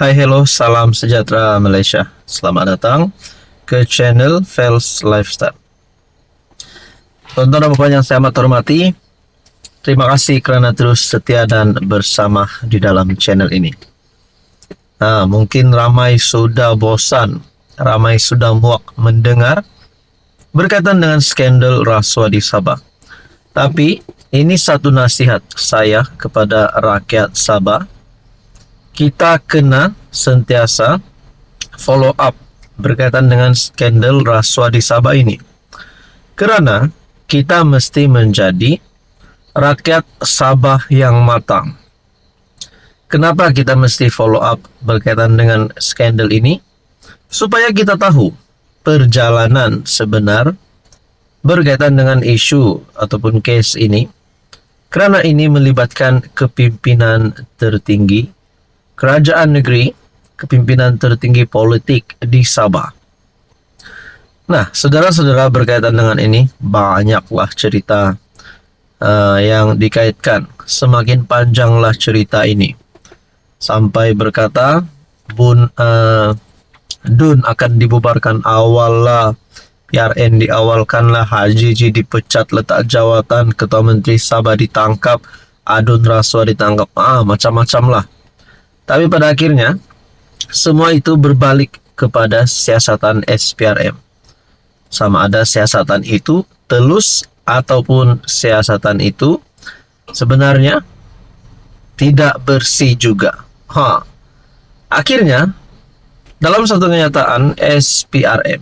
Hai, hello, salam sejahtera Malaysia. Selamat datang ke channel Fels Lifestyle. Tonton dan Bapak yang saya amat hormati, terima kasih kerana terus setia dan bersama di dalam channel ini. Mungkin ramai sudah bosan, ramai sudah muak mendengar berkaitan dengan skandal rasuah di Sabah. Tapi ini satu nasihat saya kepada rakyat Sabah. Kita kena sentiasa follow up berkaitan dengan skandal rasuah di Sabah ini. Kerana kita mesti menjadi rakyat Sabah yang matang. Kenapa kita mesti follow up berkaitan dengan skandal ini? Supaya kita tahu perjalanan sebenar berkaitan dengan isu ataupun kes ini. Kerana ini melibatkan kepimpinan tertinggi kerajaan negeri, kepimpinan tertinggi politik di Sabah. Nah, saudara-saudara, berkaitan dengan ini, banyaklah cerita yang dikaitkan. Semakin panjanglah cerita ini. Sampai berkata, DUN akan dibubarkan awal lah, PRN diawalkanlah, HJJ dipecat, letak jawatan, Ketua Menteri Sabah ditangkap, adun rasuah ditangkap, macam-macam lah. Tapi pada akhirnya, semua itu berbalik kepada siasatan SPRM. Sama ada siasatan itu telus ataupun siasatan itu sebenarnya tidak bersih juga. Akhirnya, dalam satu kenyataan SPRM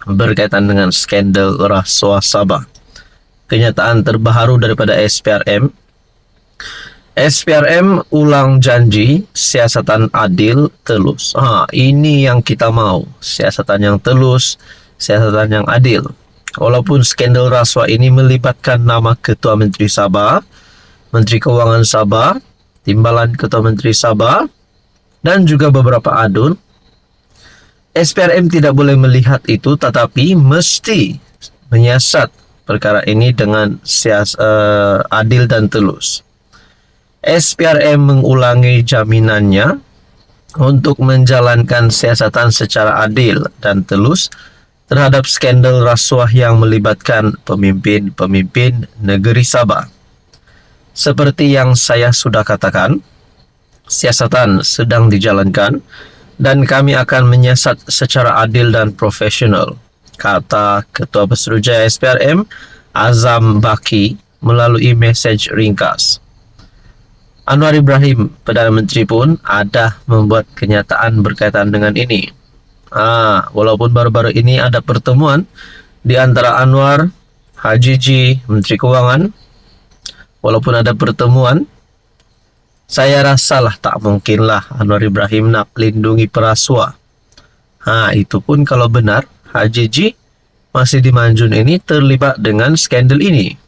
berkaitan dengan skandal rasuah Sabah. Kenyataan terbaru daripada SPRM ulang janji siasatan adil telus. Ini yang kita mau, siasatan yang telus, siasatan yang adil. Walaupun skandal rasuah ini melibatkan nama Ketua Menteri Sabah, Menteri Keuangan Sabah, Timbalan Ketua Menteri Sabah, dan juga beberapa adun, SPRM tidak boleh melihat itu, tetapi mesti menyiasat perkara ini dengan adil dan telus. SPRM mengulangi jaminannya untuk menjalankan siasatan secara adil dan telus terhadap skandal rasuah yang melibatkan pemimpin-pemimpin negeri Sabah. Seperti yang saya sudah katakan, siasatan sedang dijalankan dan kami akan menyiasat secara adil dan profesional, kata Ketua Pesuruhjaya SPRM Azam Baki melalui mesej ringkas. Anwar Ibrahim, Perdana Menteri pun ada membuat kenyataan berkaitan dengan ini. Walaupun baru-baru ini ada pertemuan di antara Anwar, HJJ, Menteri Keuangan. Walaupun ada pertemuan, saya rasalah tak mungkinlah Anwar Ibrahim nak lindungi perasuah. Itu pun kalau benar HJJ masih di Manjun ini terlibat dengan skandal ini.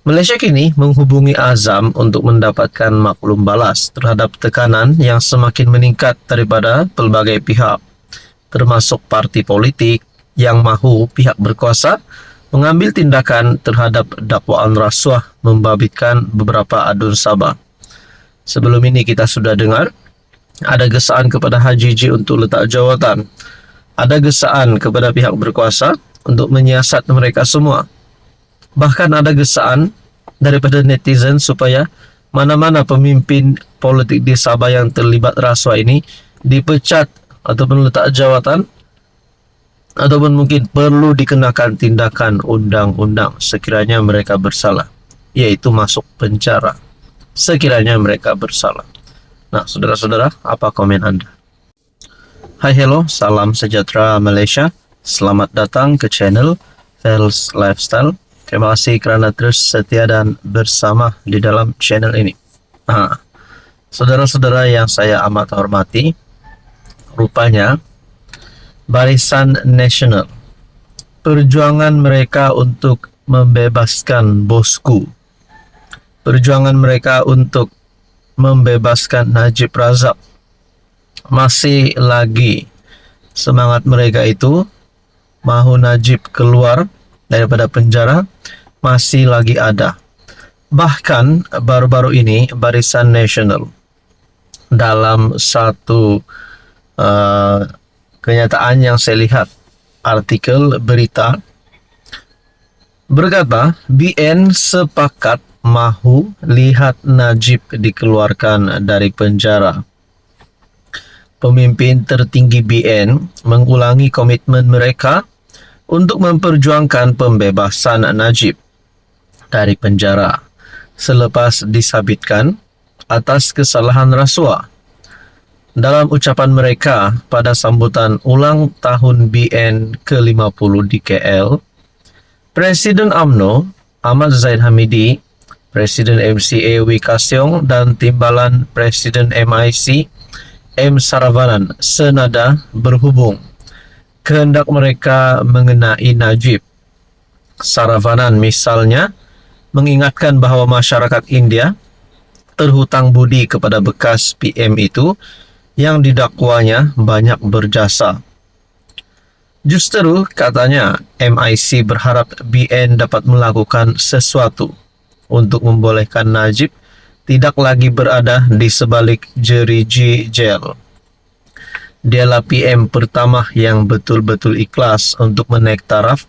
Malaysia kini menghubungi Azam untuk mendapatkan maklum balas terhadap tekanan yang semakin meningkat daripada pelbagai pihak, termasuk parti politik yang mahu pihak berkuasa mengambil tindakan terhadap dakwaan rasuah membabitkan beberapa adun Sabah. Sebelum ini kita sudah dengar ada gesaan kepada HJJ untuk letak jawatan, ada gesaan kepada pihak berkuasa untuk menyiasat mereka semua. Bahkan ada gesaan daripada netizen supaya mana-mana pemimpin politik di Sabah yang terlibat rasuah ini dipecat ataupun letak jawatan, ataupun mungkin perlu dikenakan tindakan undang-undang sekiranya mereka bersalah, yaitu masuk penjara sekiranya mereka bersalah. Nah, saudara-saudara, apa komen Anda? Hai, hello, salam sejahtera Malaysia. Selamat datang ke channel Fels Lifestyle. Terima kasih kerana terus setia dan bersama di dalam channel ini. Saudara-saudara yang saya amat hormati, rupanya Barisan Nasional, perjuangan mereka untuk membebaskan bosku, perjuangan mereka untuk membebaskan Najib Razak, masih lagi semangat mereka itu mahu Najib keluar daripada penjara, masih lagi ada. Bahkan baru-baru ini Barisan Nasional dalam satu uh, kenyataan yang saya lihat artikel berita berkata BN sepakat mahu lihat Najib dikeluarkan dari penjara. Pemimpin tertinggi BN mengulangi komitmen mereka untuk memperjuangkan pembebasan Najib dari penjara selepas disabitkan atas kesalahan rasuah. Dalam ucapan mereka pada sambutan ulang tahun BN ke-50 di KL, Presiden UMNO Ahmad Zahid Hamidi, Presiden MCA Wee Ka Siong dan Timbalan Presiden MIC M. Saravanan senada berhubung kehendak mereka mengenai Najib. Saravanan misalnya mengingatkan bahawa masyarakat India terhutang budi kepada bekas PM itu yang didakwanya banyak berjasa. Justeru katanya MIC berharap BN dapat melakukan sesuatu untuk membolehkan Najib tidak lagi berada di sebalik jeriji jail. Dialah PM pertama yang betul-betul ikhlas untuk menaik taraf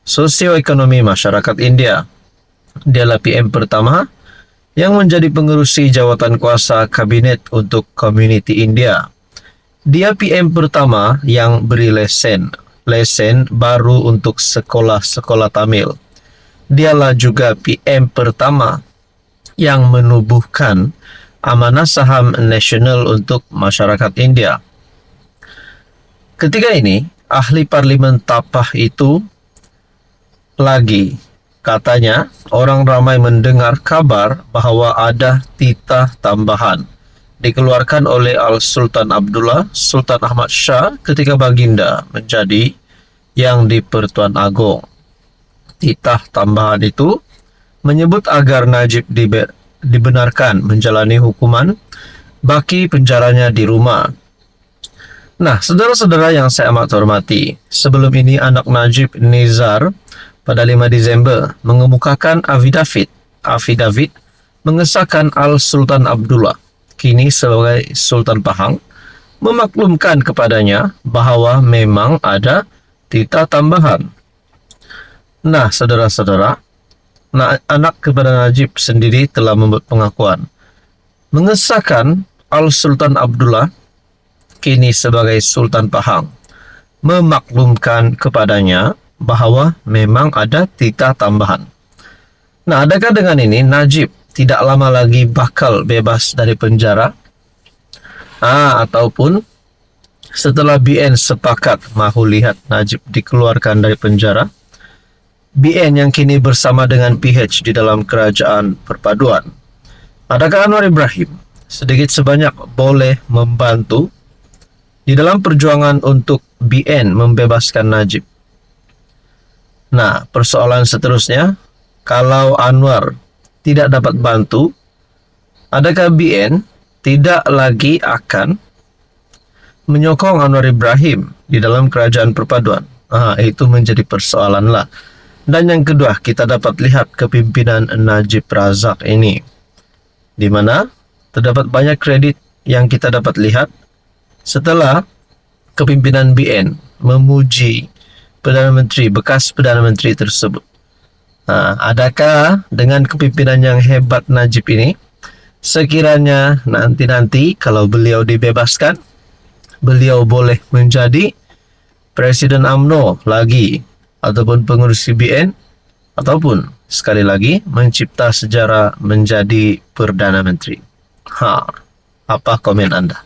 sosioekonomi masyarakat India. Dialah PM pertama yang menjadi pengerusi jawatan kuasa kabinet untuk komuniti India. Dia PM pertama yang beri lesen baru untuk sekolah-sekolah Tamil. Dialah juga PM pertama yang menubuhkan amanah saham nasional untuk masyarakat India. Ketika ini, ahli parlimen Tapah itu lagi, katanya, orang ramai mendengar kabar bahawa ada titah tambahan dikeluarkan oleh Al-Sultan Abdullah Sultan Ahmad Shah ketika baginda menjadi yang di-Pertuan Agong. Titah tambahan itu menyebut agar Najib dibenarkan menjalani hukuman baki penjaranya di rumah. Nah, saudara-saudara yang saya amat hormati, sebelum ini anak Najib Nizar pada 5 Desember mengemukakan afidavit mengesahkan Al-Sultan Abdullah, kini sebagai Sultan Pahang, memaklumkan kepadanya bahawa memang ada titah tambahan. Nah, saudara-saudara, anak kepada Najib sendiri telah membuat pengakuan mengesahkan Al-Sultan Abdullah, kini sebagai Sultan Pahang, memaklumkan kepadanya bahawa memang ada titah tambahan. Nah, adakah dengan ini Najib tidak lama lagi bakal bebas dari penjara? Ataupun setelah BN sepakat mahu lihat Najib dikeluarkan dari penjara, BN yang kini bersama dengan PH di dalam kerajaan perpaduan, adakah Anwar Ibrahim sedikit sebanyak boleh membantu di dalam perjuangan untuk BN membebaskan Najib? Nah, persoalan seterusnya, kalau Anwar tidak dapat bantu, adakah BN tidak lagi akan menyokong Anwar Ibrahim di dalam kerajaan perpaduan? Itu menjadi persoalan lah. Dan yang kedua, kita dapat lihat kepimpinan Najib Razak ini, di mana terdapat banyak kredit yang kita dapat lihat setelah kepimpinan BN memuji bekas Perdana Menteri tersebut. Adakah dengan kepimpinan yang hebat Najib ini, sekiranya nanti kalau beliau dibebaskan, beliau boleh menjadi Presiden UMNO lagi, ataupun pengurus CBN, ataupun sekali lagi mencipta sejarah menjadi Perdana Menteri? Apa komen Anda?